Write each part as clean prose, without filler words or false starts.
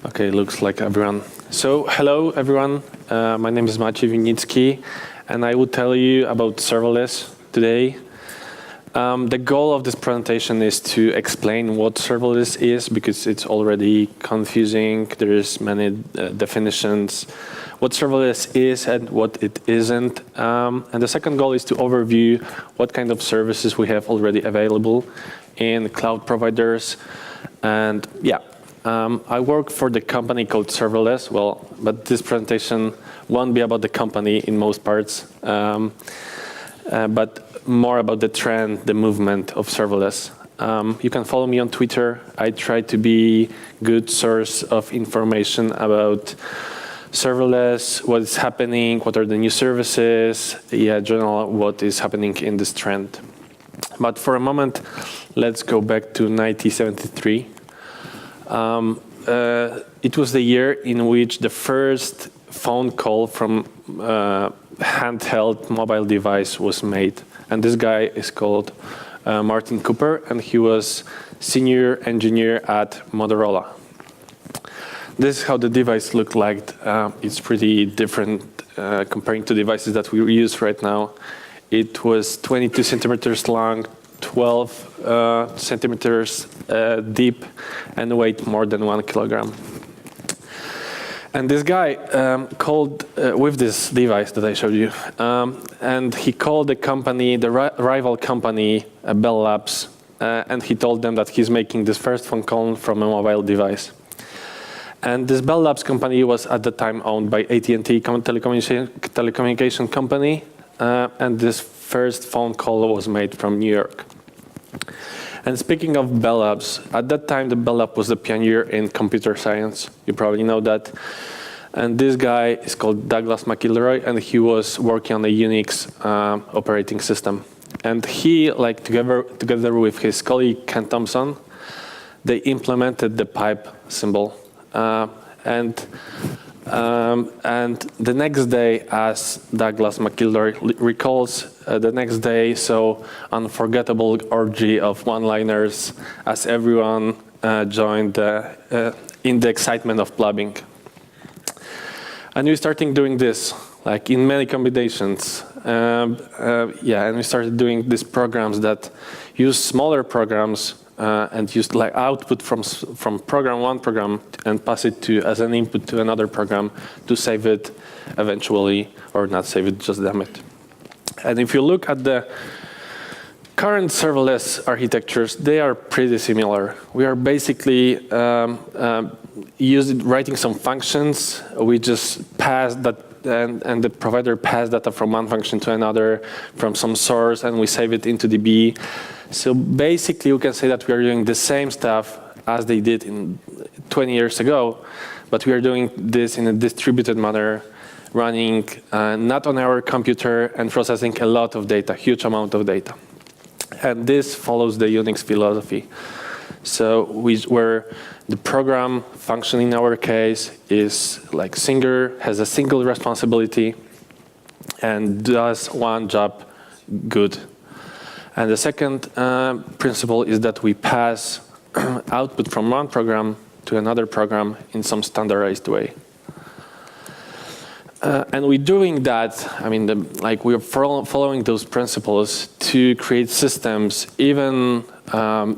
Okay, looks like everyone. So, hello everyone. My name is Maciej Winnicki, and I will tell you about serverless today. The goal of this presentation is to explain what serverless is, because it's already confusing. There is many definitions, what serverless is and what it isn't. And the second goal is to overview what kind of services we have already available in cloud providers. And yeah, I work for the company called Serverless. Well, but this presentation won't be about the company in most parts, but more about the trend, the movement of serverless. You can follow me on Twitter. I try to be good source of information about serverless, what is happening, what are the new services, general what is happening in this trend. But for a moment, let's go back to 1973. It was the year in which the first phone call from handheld mobile device was made. And this guy is called Martin Cooper, and he was senior engineer at Motorola. This is how the device looked like. It's pretty different comparing to devices that we use right now. It was 22 centimeters long, 12 centimeters deep, and weighed more than 1 kilogram. And this guy called with this device that I showed you, and he called the company, the rival company, Bell Labs, and he told them that he's making this first phone call from a mobile device. And this Bell Labs company was at the time owned by AT&T telecommunication company, and this first phone call was made from New York. And speaking of Bell Labs, at that time the Bell Lab was the pioneer in computer science. You probably know that. And this guy is called Douglas McIlroy, and he was working on a Unix operating system. And he, like together with his colleague Ken Thompson, they implemented the pipe symbol. And the next day, as Douglas McIlroy recalls, the next day saw unforgettable orgy of one-liners as everyone joined in the excitement of plumbing. And we started doing this, like in many combinations. And we started doing these programs that use smaller programs and use like output from one program and pass it to as an input to another program to save it eventually, or not save it, just damn it. And if you look at the current serverless architectures, they are pretty similar. We are basically writing some functions. We just pass that, and the provider pass data from one function to another from some source, and we save it into DB. So basically, you can say that we are doing the same stuff as they did in 20 years ago, but we are doing this in a distributed manner, running not on our computer and processing a lot of data, huge amount of data. And this follows the Unix philosophy. So where the program function in our case is like has a single responsibility and does one job good. And the second principle is that we pass output from one program to another program in some standardized way. And we're doing that, I mean, we're following those principles to create systems, even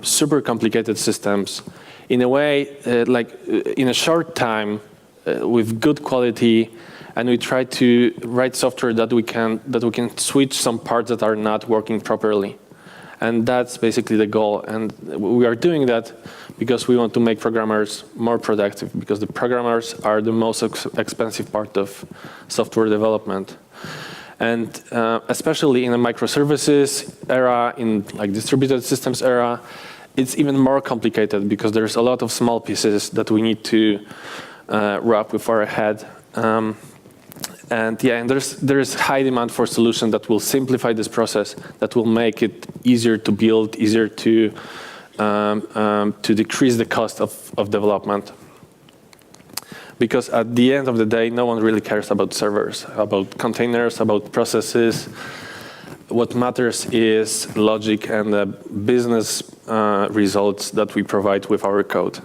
super complicated systems, in a way, in a short time, with good quality, and we try to write software that we can switch some parts that are not working properly. And that's basically the goal. And we are doing that because we want to make programmers more productive, because the programmers are the most expensive part of software development. And especially in a microservices era, in like distributed systems era, it's even more complicated because there's a lot of small pieces that we need to wrap with our head. And there is high demand for solutions that will simplify this process, that will make it easier to build, easier to decrease the cost of development. Because at the end of the day, no one really cares about servers, about containers, about processes. what matters is logic and the business results that we provide with our code.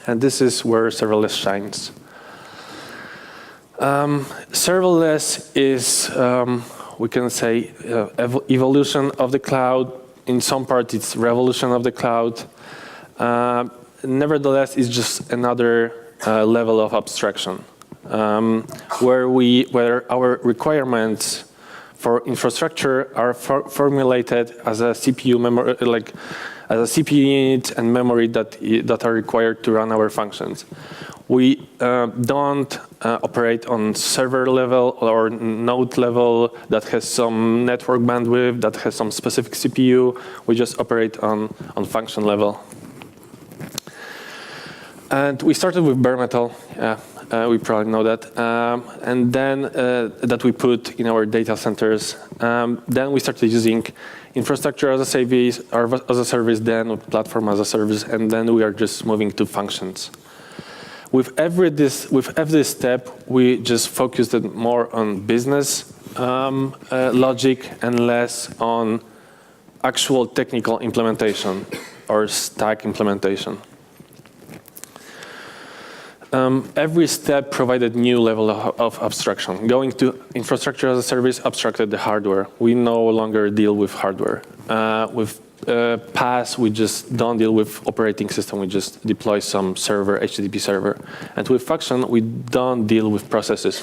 And this is where serverless shines. Serverless is, we can say, evolution of the cloud. In some part, it's revolution of the cloud. Nevertheless, it's just another level of abstraction, where our requirements for infrastructure are formulated as a CPU memory, as a CPU unit and memory that are required to run our functions. We don't operate on server level or node level that has some network bandwidth, that has some specific CPU. We just operate on function level. And we started with bare metal. We probably know that. And then that we put in our data centers. Then we started using infrastructure as a service, then platform as a service, and then we are just moving to functions. With every step, we just focused more on business logic and less on actual technical implementation or stack implementation. Every step provided new level of abstraction. Going to infrastructure as a service abstracted the hardware. We no longer deal with hardware. With PaaS, we just don't deal with operating system. We just deploy some server, HTTP server. And with function, we don't deal with processes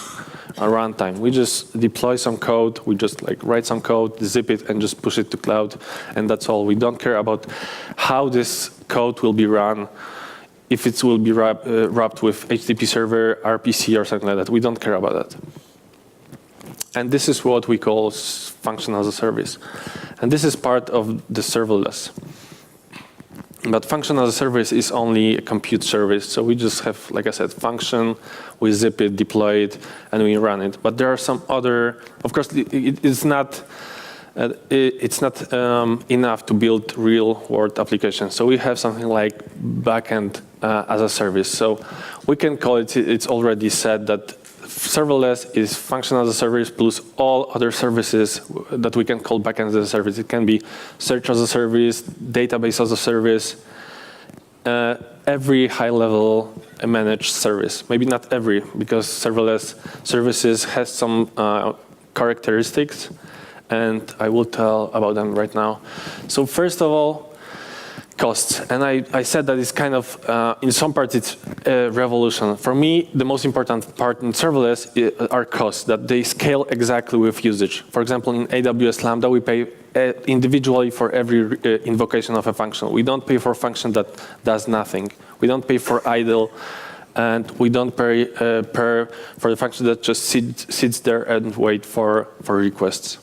or runtime. We just deploy some code. We just write some code, zip it, and just push it to cloud. And that's all. We don't care about how this code will be run, if it will be wrapped with HTTP server, RPC, or something like that. We don't care about that. And this is what we call function as a service. And this is part of the serverless. But function as a service is only a compute service. So we just have, like I said, function, we zip it, deploy it, and we run it. But there are some other, of course, it's not enough to build real-world applications. So we have something like backend as a service. So we can call it, it's already said that serverless is function as a service plus all other services that we can call backend as a service. It can be search as a service, database as a service, every high-level managed service. Maybe not every, because serverless services has some characteristics, and I will tell about them right now. So first of all, costs. And I said that it's kind of, in some parts, it's a revolution. For me, the most important part in serverless are costs, that they scale exactly with usage. For example, in AWS Lambda, we pay individually for every invocation of a function. We don't pay for a function that does nothing. We don't pay for idle, and we don't pay for the function that just sits there and wait for requests.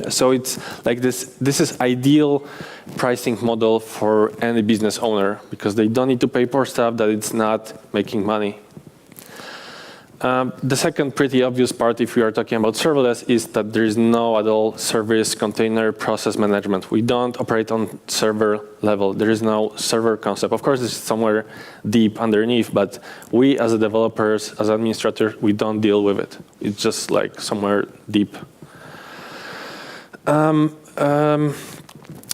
So it's like this is ideal pricing model for any business owner, because they don't need to pay for stuff that it's not making money. The second pretty obvious part, if we are talking about serverless, is that there is no at all service container process management. We don't operate on server level. There is no server concept. Of course, it's somewhere deep underneath, but we as developers, as administrators, we don't deal with it. It's just like somewhere deep.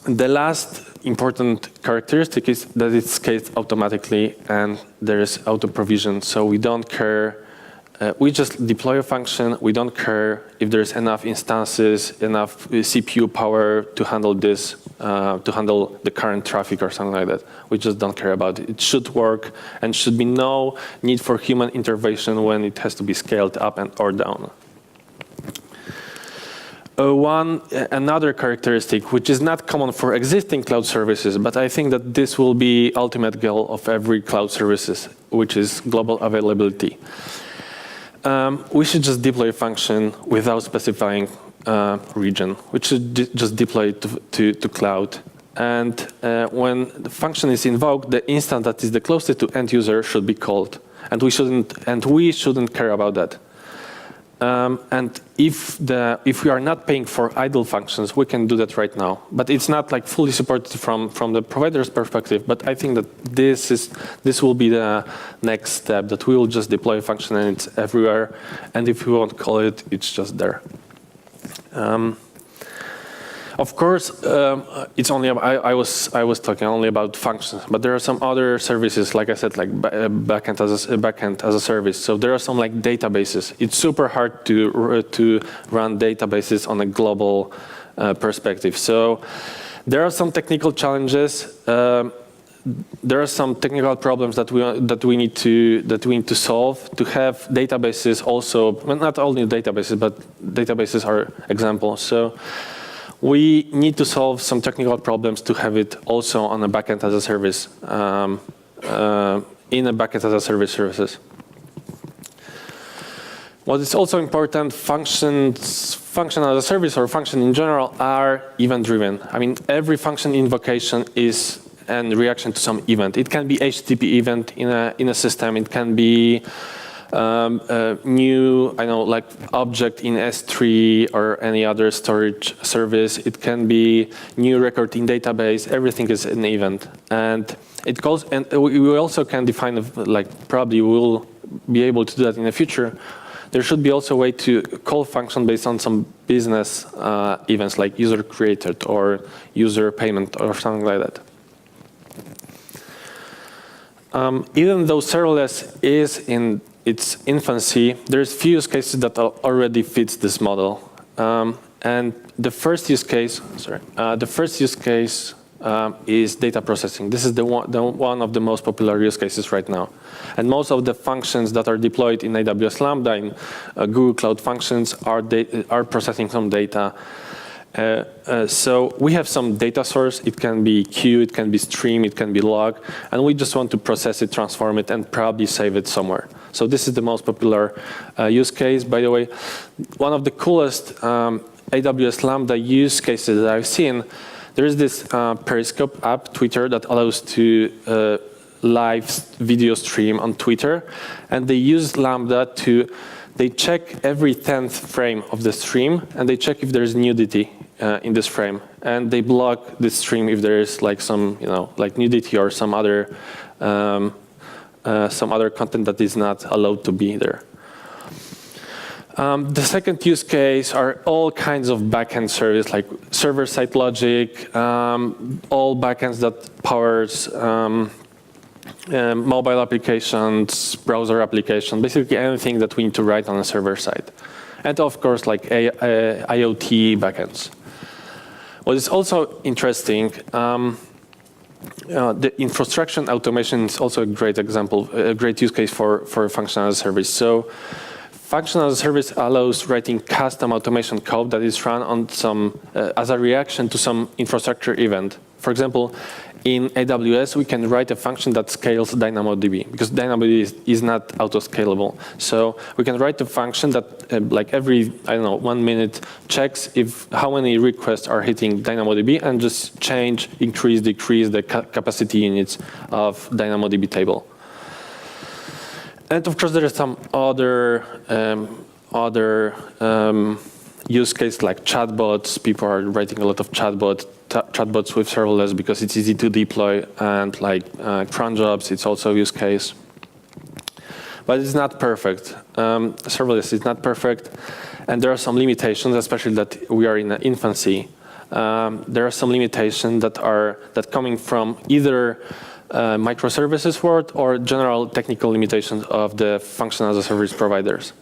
The last important characteristic is that it scales automatically and there is auto provision. So we don't care. We just deploy a function. We don't care if there's enough instances, enough CPU power to handle this, to handle the current traffic or something like that. We just don't care about it. It should work, and should be no need for human intervention when it has to be scaled up and or down. Another characteristic, which is not common for existing cloud services, but I think that this will be ultimate goal of every cloud services, which is global availability. We should just deploy a function without specifying region. We should just deploy it to cloud. And when the function is invoked, the instance that is the closest to end user should be called. And we shouldn't care about that. And if we are not paying for idle functions, we can do that right now. But it's not like fully supported from the provider's perspective. But I think that this will be the next step, that we will just deploy a function and it's everywhere. And if we won't call it, it's just there. Of course, it's only I was talking only about functions, but there are some other services, like I said, like backend as a service. So there are some like databases. It's super hard to run databases on a global perspective. So there are some technical challenges. There are some technical problems that we need to solve to have databases also. Well, not only databases, but databases are examples. So we need to solve some technical problems to have it also on a backend as a service, in a backend as a service services. What is also important, function as a service or function in general are event-driven. I mean, every function invocation is a reaction to some event. It can be HTTP event in a system. It can be a new, like object in S3 or any other storage service. It can be new record in database. Everything is an event, and it calls. And we also can define, like probably we'll be able to do that in the future. There should be also a way to call function based on some business events, like user created or user payment or something like that. Even though serverless is in its infancy, there's few use cases that already fits this model. And the first use case, is data processing. This is one of the most popular use cases right now. And most of the functions that are deployed in AWS Lambda, in Google Cloud Functions, are processing some data. So we have some data source. It can be queue, it can be stream, it can be log, and we just want to process it, transform it, and probably save it somewhere. So this is the most popular use case. By the way, one of the coolest AWS Lambda use cases that I've seen, there is this Periscope app, Twitter, that allows to live video stream on Twitter, and they use Lambda they check every 10th frame of the stream, and they check if there's nudity in this frame, and they block this stream if there is like some, like nudity or some other content that is not allowed to be there. The second use case are all kinds of backend service, like server-side logic, all backends that powers mobile applications, browser applications, basically anything that we need to write on a server side. And of course, like IoT backends. What is also interesting, the infrastructure automation is also a great example, a great use case for function as a service. So function as a service allows writing custom automation code that is run on some, as a reaction to some infrastructure event. For example, in AWS, we can write a function that scales DynamoDB, because DynamoDB is not auto-scalable. So we can write a function that, like every, 1 minute, checks how many requests are hitting DynamoDB and just change, increase, decrease the capacity units of DynamoDB table. And of course, there are some other use cases like chatbots. People are writing a lot of chatbots with serverless because it's easy to deploy, and like cron jobs, it's also a use case. But it's not perfect. Serverless is not perfect, and there are some limitations, especially that we are in the infancy. There are some limitations that coming from either microservices world or general technical limitations of the function as a service providers.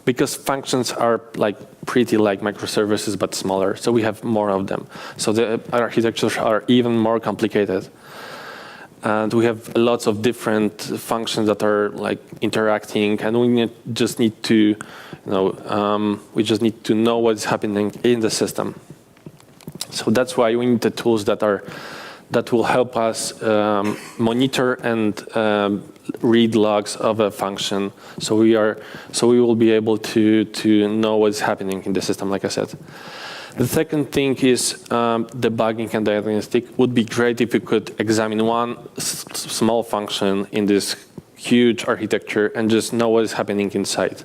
Because functions are pretty like microservices, but smaller. So we have more of them. So the architectures are even more complicated. And we have lots of different functions that are interacting, and we just need to, know what's happening in the system. So that's why we need the tools that will help us monitor and read logs of a function, so we will be able to know what's happening in the system, like I said. The second thing is debugging and diagnostic. Would be great if we could examine one small function in this huge architecture and just know what is happening inside.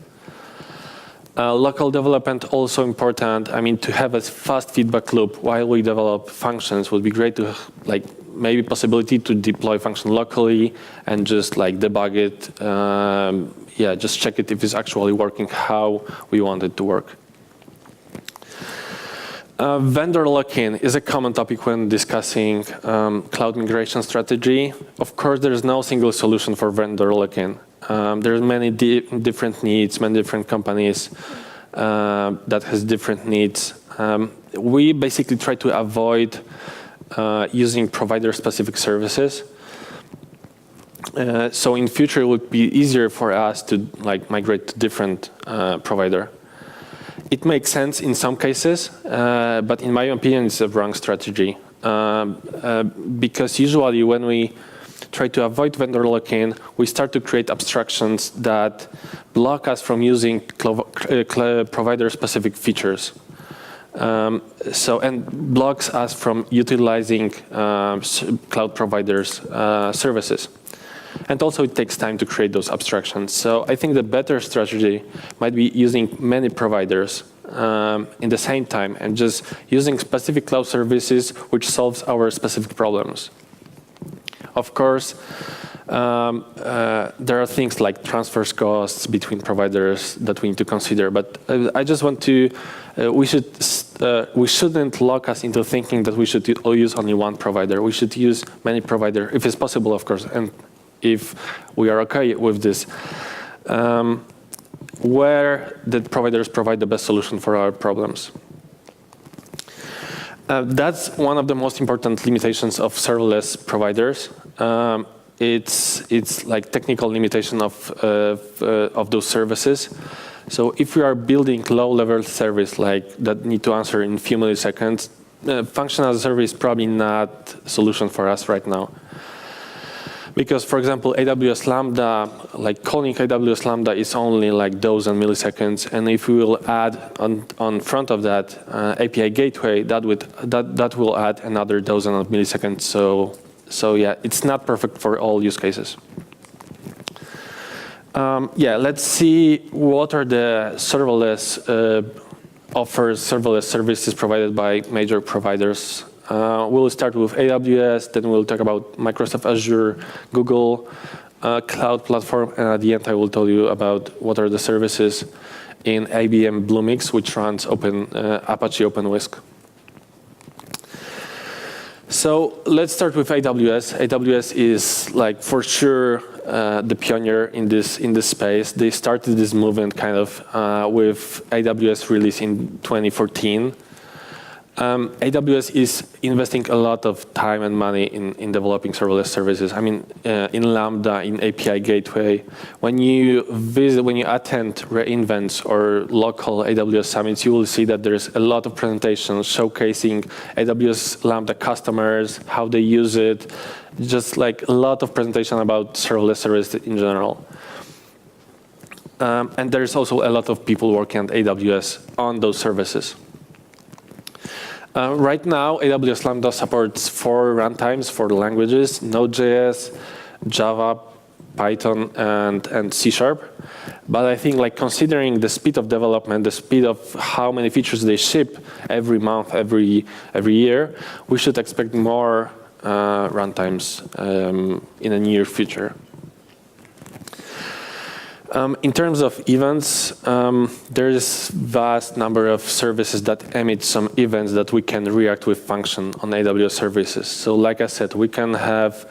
Local development also important. I mean, to have a fast feedback loop while we develop functions would be great to maybe possibility to deploy function locally and just debug it. Just check it if it's actually working how we want it to work. Vendor lock-in is a common topic when discussing cloud migration strategy. Of course, there is no single solution for vendor lock-in. There are many different needs, many different companies that has different needs. We basically try to avoid using provider-specific services. So in future, it would be easier for us to migrate to different provider. It makes sense in some cases, but in my opinion, it's a wrong strategy. Because usually when we try to avoid vendor lock-in, we start to create abstractions that block us from using provider-specific features. And blocks us from utilizing cloud providers' services. And also it takes time to create those abstractions. So I think the better strategy might be using many providers in the same time and just using specific cloud services which solves our specific problems. Of course, there are things like transfer costs between providers that we need to consider. But I just want to, we shouldn't lock us into thinking that we should use only one provider. We should use many providers, if it's possible, of course, and if we are okay with this, where the providers provide the best solution for our problems. That's one of the most important limitations of serverless providers. It's like technical limitation of those services. So if we are building low-level service like that need to answer in a few milliseconds, function as a service is probably not a solution for us right now. Because, for example, AWS Lambda, like calling AWS Lambda is only like dozen milliseconds, and if we will add on front of that API gateway, that will add another dozen of milliseconds. So yeah, it's not perfect for all use cases. Yeah, let's see what are the serverless offers, serverless services provided by major providers. We'll start with AWS, then we'll talk about Microsoft Azure, Google, Cloud Platform, and at the end I will tell you about what are the services in IBM Bluemix, which runs Apache OpenWhisk. So let's start with AWS. AWS is like for sure the pioneer in this space. They started this movement kind of with AWS release in 2014. AWS is investing a lot of time and money in developing serverless services. I mean, in Lambda, in API Gateway. When you attend reInvents or local AWS summits, you will see that there's a lot of presentations showcasing AWS Lambda customers, how they use it, just like a lot of presentation about serverless services in general. And there's also a lot of people working at AWS on those services. Right now, AWS Lambda supports 4 runtimes for the languages: Node.js, Java, Python, and C#. But I think, like, considering the speed of development, the speed of how many features they ship every month, every year, we should expect more runtimes in the near future. In terms of events, there is vast number of services that emit some events that we can react with function on AWS services. So like I said, we can have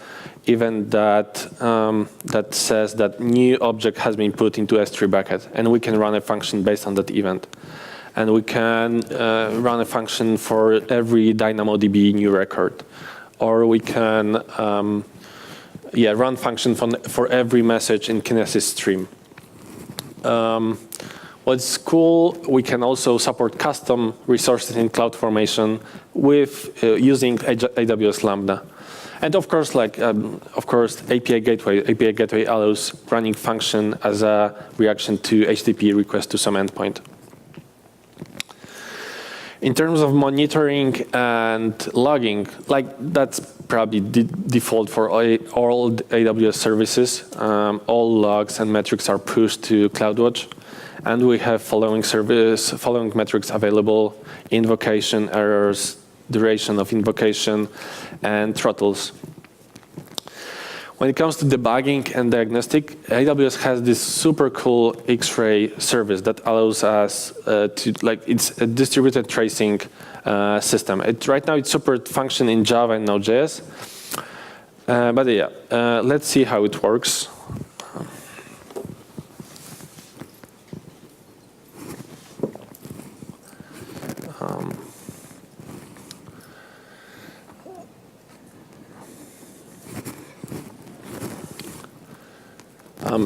event that says that new object has been put into S3 bucket, and we can run a function based on that event. And we can run a function for every DynamoDB new record. Or we can run function for every message in Kinesis stream. What's cool, we can also support custom resources in CloudFormation with using AWS Lambda. And of course, API Gateway allows running function as a reaction to HTTP request to some endpoint. In terms of monitoring and logging, that's probably the default for all AWS services. All logs and metrics are pushed to CloudWatch, and we have following metrics available: invocation errors, duration of invocation, and throttles. When it comes to debugging and diagnostic, AWS has this super cool X-ray service that allows us to, like, it's a distributed tracing system. Right now it's super function in Java and Node.js. But yeah, let's see how it works.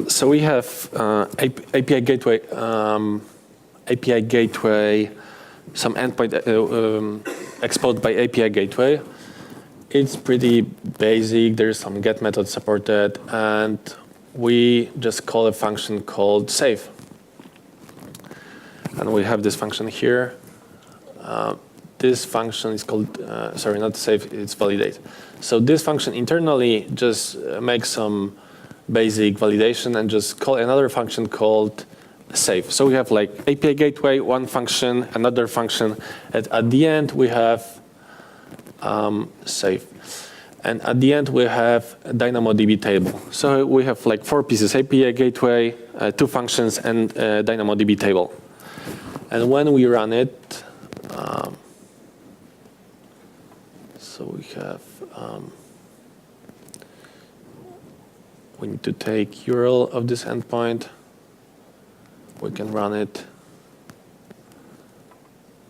So we have API gateway, some endpoint exposed by API gateway. It's pretty basic. There's some get method supported, and we just call a function called save. And we have this function here. This function is called, sorry, not save, it's validate. So this function internally just makes some basic validation and just call another function called save. So we have like API gateway, one function, another function. At the end, we have save. And at the end, we have a DynamoDB table. So we have like 4 pieces, API gateway, 2 functions, and a DynamoDB table. And when we run it, so we have, we need to take URL of this endpoint. We can run it.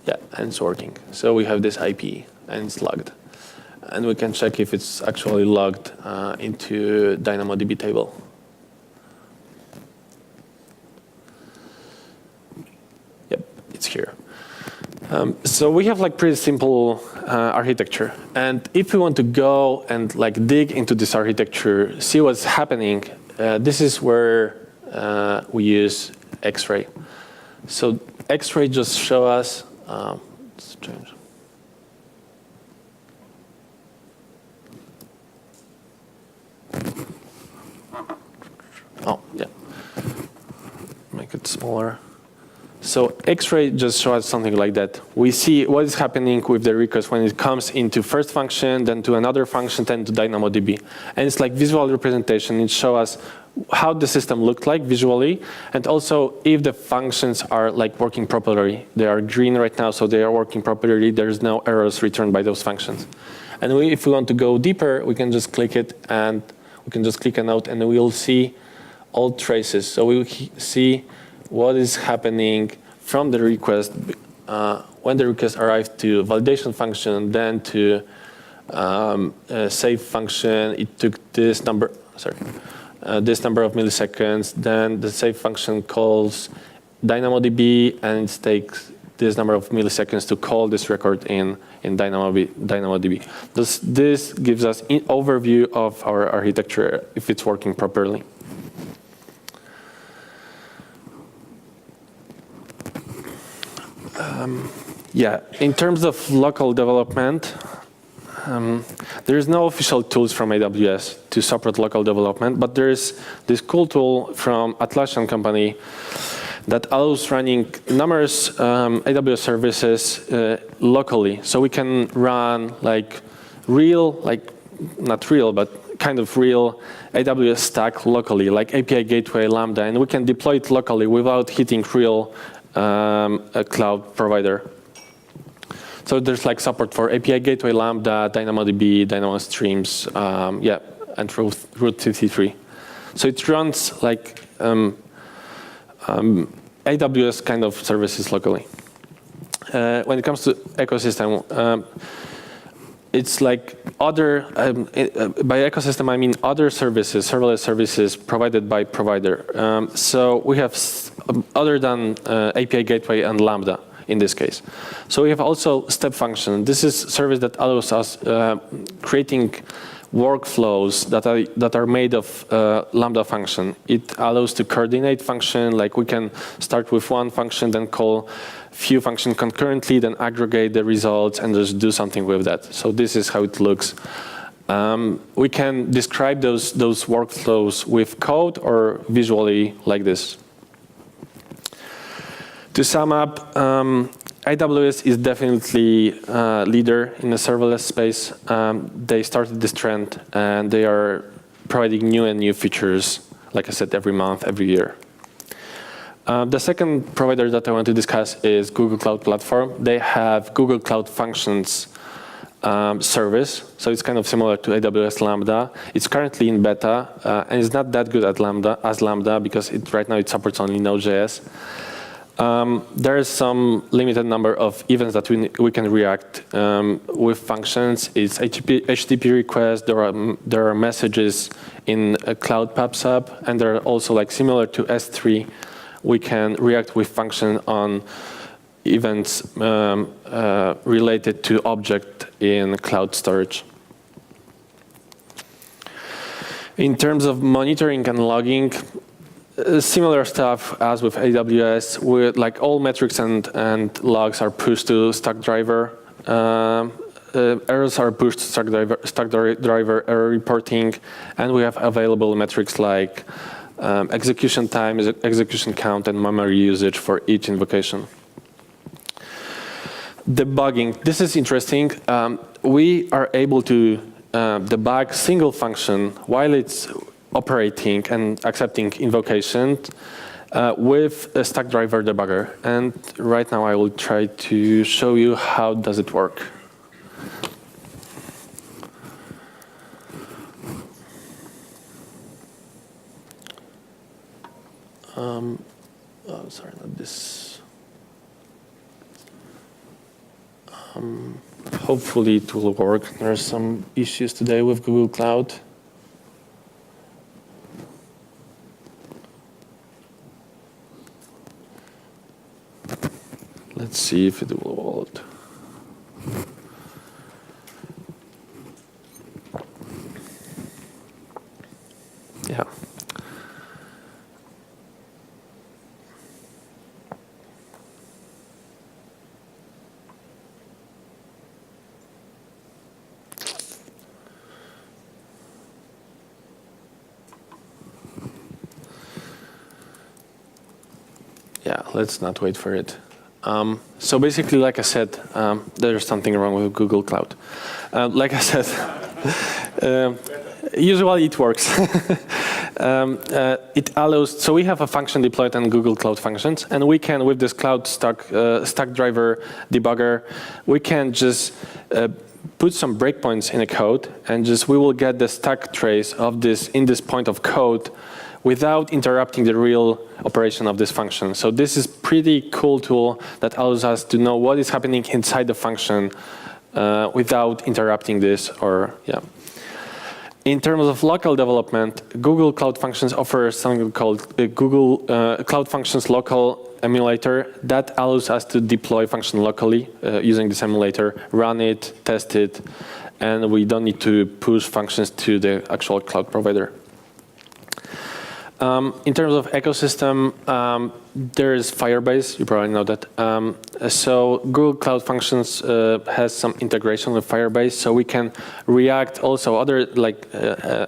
Yeah, and it's working. So we have this IP, and it's logged. And we can check if it's actually logged into DynamoDB table. Yep, it's here. So we have like pretty simple architecture. And if we want to go and like dig into this architecture, see what's happening, this is where we use X-ray. So X-ray just show us, let's change. Oh, yeah. Make it smaller. So X-ray just shows something like that. We see what is happening with the request when it comes into first function, then to another function, then to DynamoDB. And it's like visual representation. It shows us how the system looked like visually, and also if the functions are like working properly. They are green right now, so they are working properly. There's no errors returned by those functions. And if we want to go deeper, we can just click it, and we can just click a node, and we'll see all traces. So we will see what is happening from the request when the request arrived to validation function, then to save function. It took this number, this number of milliseconds. Then the save function calls DynamoDB, and it takes this number of milliseconds to call this record in DynamoDB. This gives us an overview of our architecture if it's working properly. Yeah, in terms of local development, there is no official tools from AWS to support local development, but there is this cool tool from Atlassian company that allows running numerous AWS services locally. So we can run like real, like not real, but kind of real AWS stack locally, like API Gateway, Lambda, and we can deploy it locally without hitting real a cloud provider. So there's like support for API Gateway, Lambda, DynamoDB, Dynamo Streams, yeah, and Route 53. So it runs like AWS kind of services locally. When it comes to ecosystem, it's like other, by ecosystem I mean other services, serverless services provided by provider. So we have other than API Gateway and Lambda in this case. So we have also step function. This is a service that allows us creating workflows that are made of Lambda function. It allows to coordinate function, like we can start with one function, then call few functions concurrently, then aggregate the results and just do something with that. So this is how it looks. We can describe those workflows with code or visually like this. To sum up, AWS is definitely a leader in the serverless space. They started this trend, and they are providing new and new features, like I said, every month, every year. The second provider that I want to discuss is Google Cloud Platform. They have Google Cloud Functions service, so it's kind of similar to AWS Lambda. It's currently in beta, and it's not that good at Lambda because right now it supports only Node.js. There is some limited number of events that we can react with functions. It's HTTP requests. There are messages in Cloud PubSub, and they're also like similar to S3. We can react with function on events related to object in cloud storage. In terms of monitoring and logging, similar stuff as with AWS, with like all metrics and logs are pushed to Stackdriver. Errors are pushed to Stackdriver error reporting, and we have available metrics like execution time, execution count, and memory usage for each invocation. Debugging. This is interesting. We are able to debug single function while it's operating and accepting invocations with a Stackdriver debugger. And right now I will try to show you how does it work. Oh, sorry, not this. Hopefully it will work. There are some issues today with Google Cloud. Let's see if it will hold. Yeah. Yeah, let's not wait for it. So basically, like I said, there's something wrong with Google Cloud. Like I said, usually it works. It allows, so we have a function deployed on Google Cloud Functions, and we can, with this Cloud Stackdriver debugger, we can just put some breakpoints in a code, and just we will get the stack trace of this in this point of code without interrupting the real operation of this function. So this is pretty cool tool that allows us to know what is happening inside the function without interrupting this, or yeah. In terms of local development, Google Cloud Functions offers something called Google Cloud Functions Local Emulator that allows us to deploy function locally using this emulator, run it, test it, and we don't need to push functions to the actual cloud provider. In terms of ecosystem, there is Firebase. You probably know that. So Google Cloud Functions has some integration with Firebase, so we can react also other like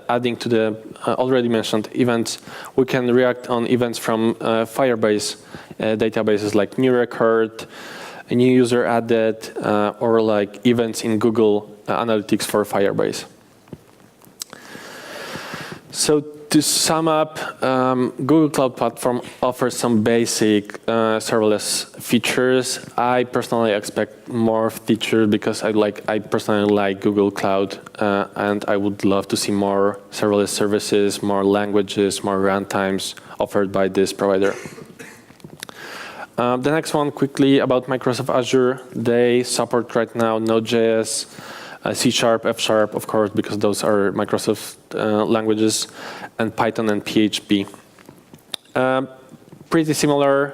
adding to the already mentioned events. We can react on events from Firebase databases like new record, a new user added, or like events in Google Analytics for Firebase. So to sum up, Google Cloud Platform offers some basic serverless features. I personally expect more features because I personally like Google Cloud, and I would love to see more serverless services, more languages, more runtimes offered by this provider. The next one, quickly about Microsoft Azure. They support right now Node.js, C#, F#, of course, because those are Microsoft languages, and Python and PHP. Pretty similar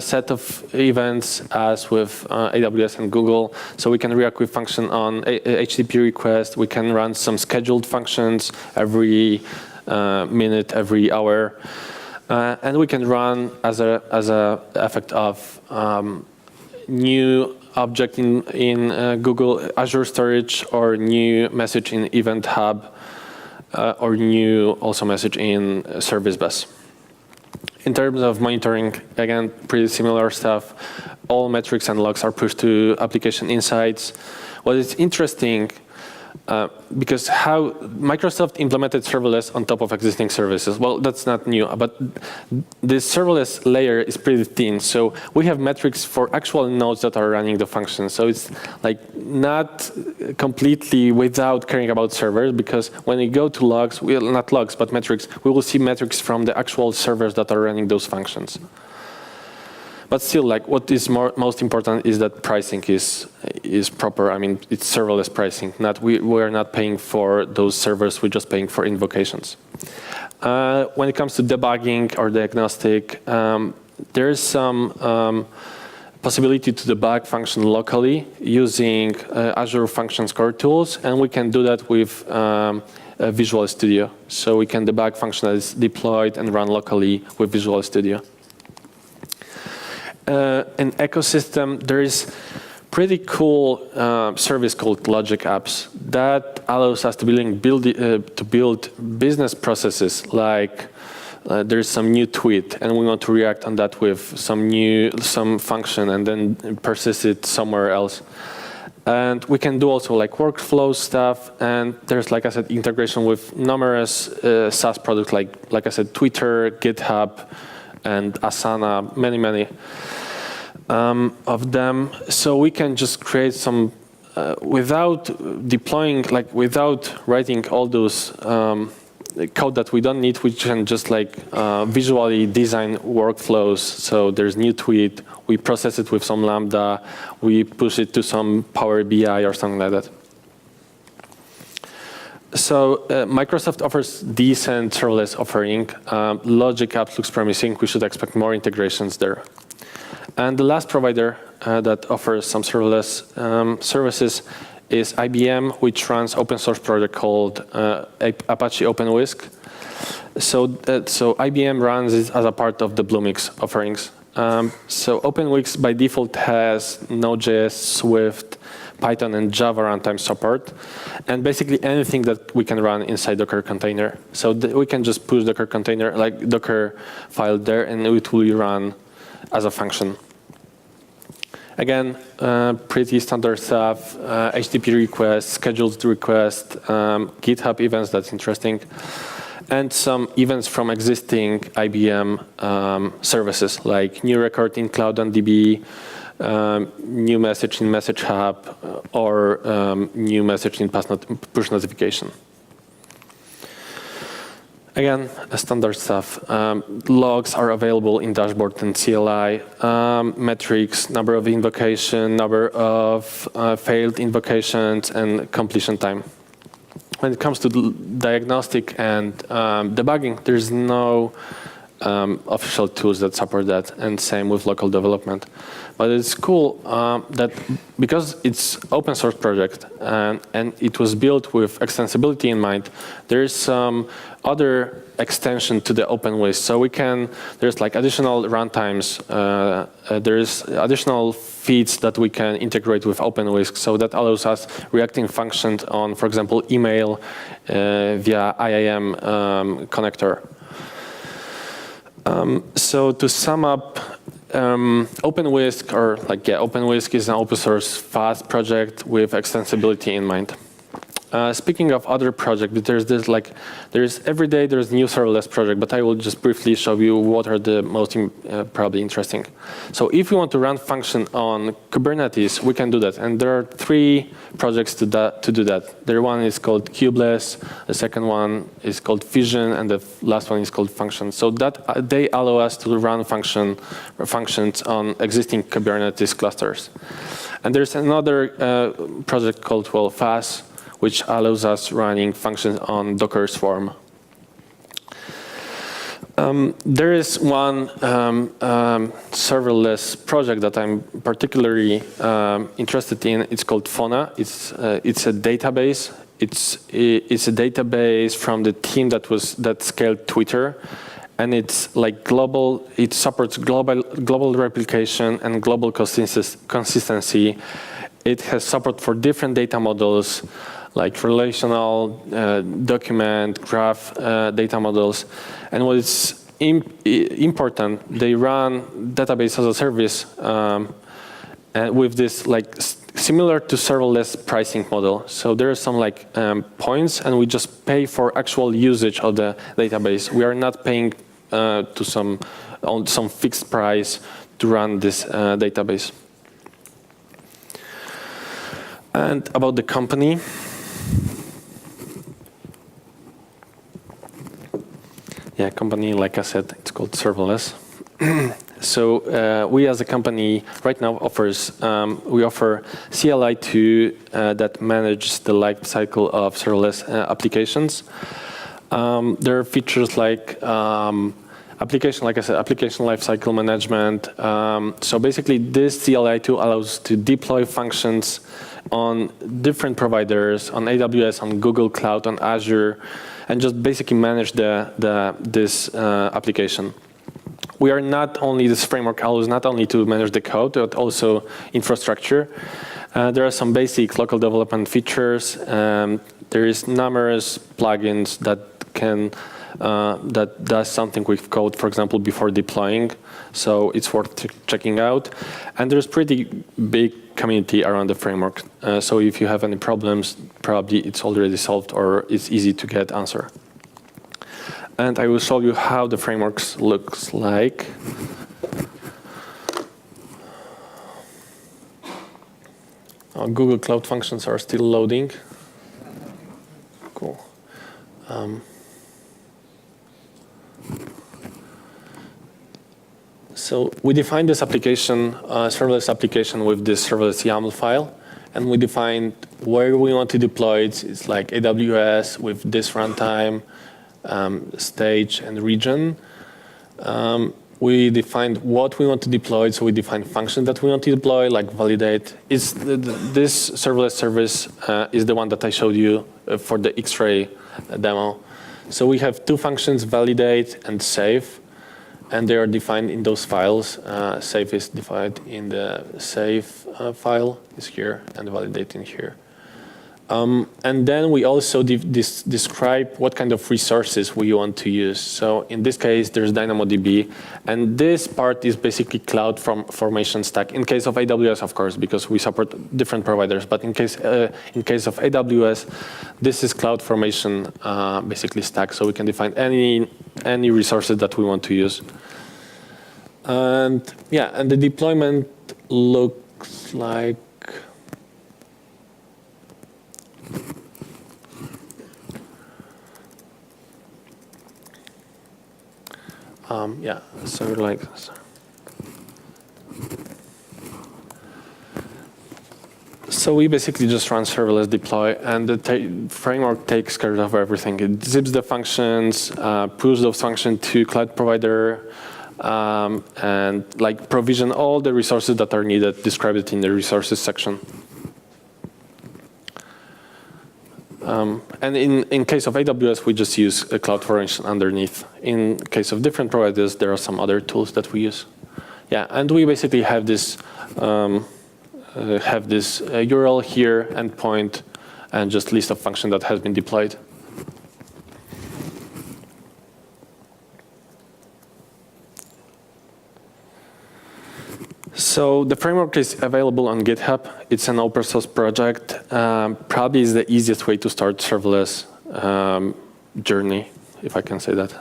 set of events as with AWS and Google. So we can react with function on HTTP request. We can run some scheduled functions every minute, every hour. And we can run as a effect of new object in Google Azure storage, or new message in Event Hub, or new also message in Service Bus. In terms of monitoring, again, pretty similar stuff. All metrics and logs are pushed to application insights. What is interesting Because how Microsoft implemented serverless on top of existing services. Well, that's not new, but the serverless layer is pretty thin. So we have metrics for actual nodes that are running the function. So it's like not completely without caring about servers, because when we go to logs, not logs, but metrics, we will see metrics from the actual servers that are running those functions. But still, like, what is most important is that pricing is proper. I mean, it's serverless pricing. We are not paying for those servers. We're just paying for invocations. When it comes to debugging or diagnostic, there is some possibility to debug function locally using Azure Functions Core tools, and we can do that with Visual Studio. So we can debug function that is deployed and run locally with Visual Studio. An ecosystem, there is pretty cool service called Logic Apps that allows us to build business processes, like there's some new tweet and we want to react on that with some function and then persist it somewhere else. And we can do also like workflow stuff, and there's, like I said, integration with numerous SaaS products like I said, Twitter, GitHub, and Asana, many of them. So we can just create some, without deploying, like without writing all those code that we don't need, we can just like visually design workflows. So there's new tweet, we process it with some Lambda, we push it to some Power BI or something like that. So Microsoft offers decent serverless offering. Logic Apps looks promising. We should expect more integrations there. And the last provider that offers some serverless services is IBM, which runs open source project called Apache OpenWhisk. So IBM runs it as a part of the Bluemix offerings. So OpenWhisk by default has Node.js, Swift, Python, and Java runtime support, and basically anything that we can run inside Docker container. So we can just push Docker container, like Docker file there, and it will run as a function. Again, pretty standard stuff, HTTP requests, scheduled requests, GitHub events, that's interesting, and some events from existing IBM services, like new record in Cloud and DB, new message in Message Hub, or new message in push notification. Again, standard stuff. Logs are available in dashboard and CLI. Metrics, number of invocation, number of failed invocations, and completion time. When it comes to diagnostic and debugging, there's no official tools that support that, and same with local development. But it's cool that because it's open source project and it was built with extensibility in mind, there's some other extension to the OpenWhisk. So we can, there's like additional runtimes, there's additional feeds that we can integrate with OpenWhisk. So that allows us reacting functions on, for example, email via IAM connector. So to sum up, OpenWhisk, OpenWhisk is an open source fast project with extensibility in mind. Speaking of other projects, every day there's new serverless project, but I will just briefly show you what are the most probably interesting. So if we want to run function on Kubernetes, we can do that. And there are 3 projects to do that. The one is called Kubeless, the second one is called Fission, and the last one is called Function. So that they allow us to run functions on existing Kubernetes clusters. And there's another project called FAS, which allows us running functions on Docker Swarm. There is one serverless project that I'm particularly interested in. It's called Fauna. It's a database. It's a database from the team that scaled Twitter, and it's like global. It supports global replication and global consistency. It has support for different data models, like relational, document, graph data models. And what is important, they run database as a service with this like similar to serverless pricing model. So there are some like points, and we just pay for actual usage of the database. We are not paying on some fixed price to run this database. And about the company. Yeah, company, like I said, it's called Serverless. So we as a company right now we offer CLI 2 that manages the life cycle of serverless applications. There are features like application lifecycle management. So basically this CLI 2 allows to deploy functions on different providers, on AWS, on Google Cloud, on Azure, and just basically manage this application. This framework allows not only to manage the code, but also infrastructure. There are some basic local development features. There is numerous plugins that does something with code, for example, before deploying. So it's worth checking out. And there's pretty big community around the framework. So if you have any problems, probably it's already solved or it's easy to get answer. And I will show you how the framework looks like. Google Cloud Functions are still loading. Cool. So we define this application, serverless application, with this serverless YAML file, and we define where we want to deploy it. It's like AWS with this runtime, stage, and region. We defined what we want to deploy, so we define functions that we want to deploy, like validate. This serverless service is the one that I showed you for the X-ray demo. So we have two functions, validate and save, and they are defined in those files. Save is defined in the save file, is here, and validate in here. And then we also describe what kind of resources we want to use. So in this case, there's DynamoDB. And this part is basically cloud formation stack. In case of AWS, of course, because we support different providers. But in case of AWS, this is cloud formation basically stack. So we can define any resources that we want to use. And yeah, and the deployment looks like yeah, so like so we basically just run serverless deploy, and the framework takes care of everything. It zips the functions, pulls those functions to cloud provider, and like provision all the resources that are needed, describe it in the resources section. And in case of AWS, we just use a cloud formation underneath. In case of different providers, there are some other tools that we use. Yeah, and we basically have this URL here, endpoint, and just list of function that has been deployed. So the framework is available on GitHub. It's an open source project. Probably is the easiest way to start serverless journey, if I can say that.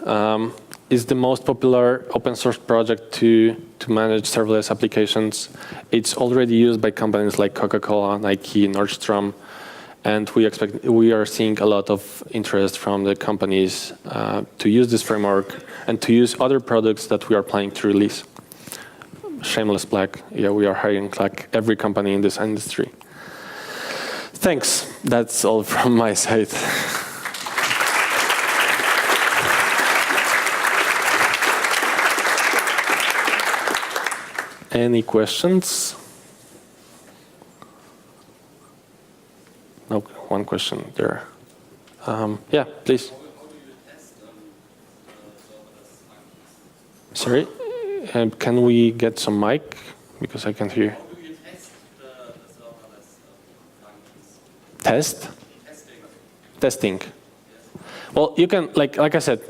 It's the most popular open source project to manage serverless applications. It's already used by companies like Coca-Cola, Nike, Nordstrom, and we are seeing a lot of interest from the companies to use this framework and to use other products that we are planning to release. Shameless plug. Yeah, we are hiring like every company in this industry. Thanks. That's all from my side. Any questions? No, one question there. Yeah, please. How do you test serverless functions? Sorry? Can we get some mic? Because I can't hear. How do you test the serverless functions? Test? Testing. Testing. Well, you can, like I said,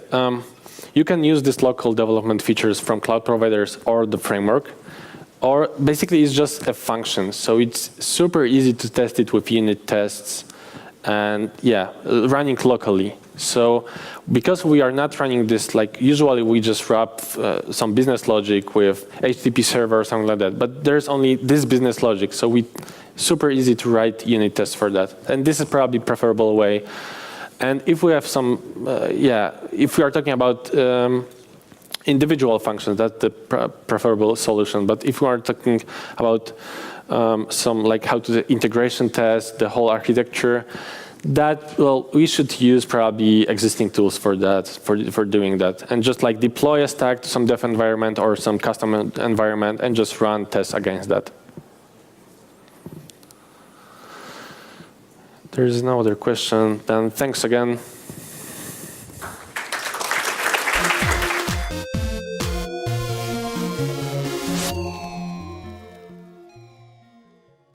you can use these local development features from cloud providers or the framework. Or basically, it's just a function. So it's super easy to test it with unit tests and yeah, running locally. So because we are not running this, like usually we just wrap some business logic with HTTP server or something like that. But there's only this business logic. So super easy to write unit tests for that. And this is probably preferable way. And if we have some, if we are talking about individual functions, that's the preferable solution. But if we are talking about some like how to do integration test, the whole architecture, that, well, we should use probably existing tools for that, for doing that. And just like deploy a stack to some dev environment or some custom environment and just run tests against that. There is no other question. Then thanks again.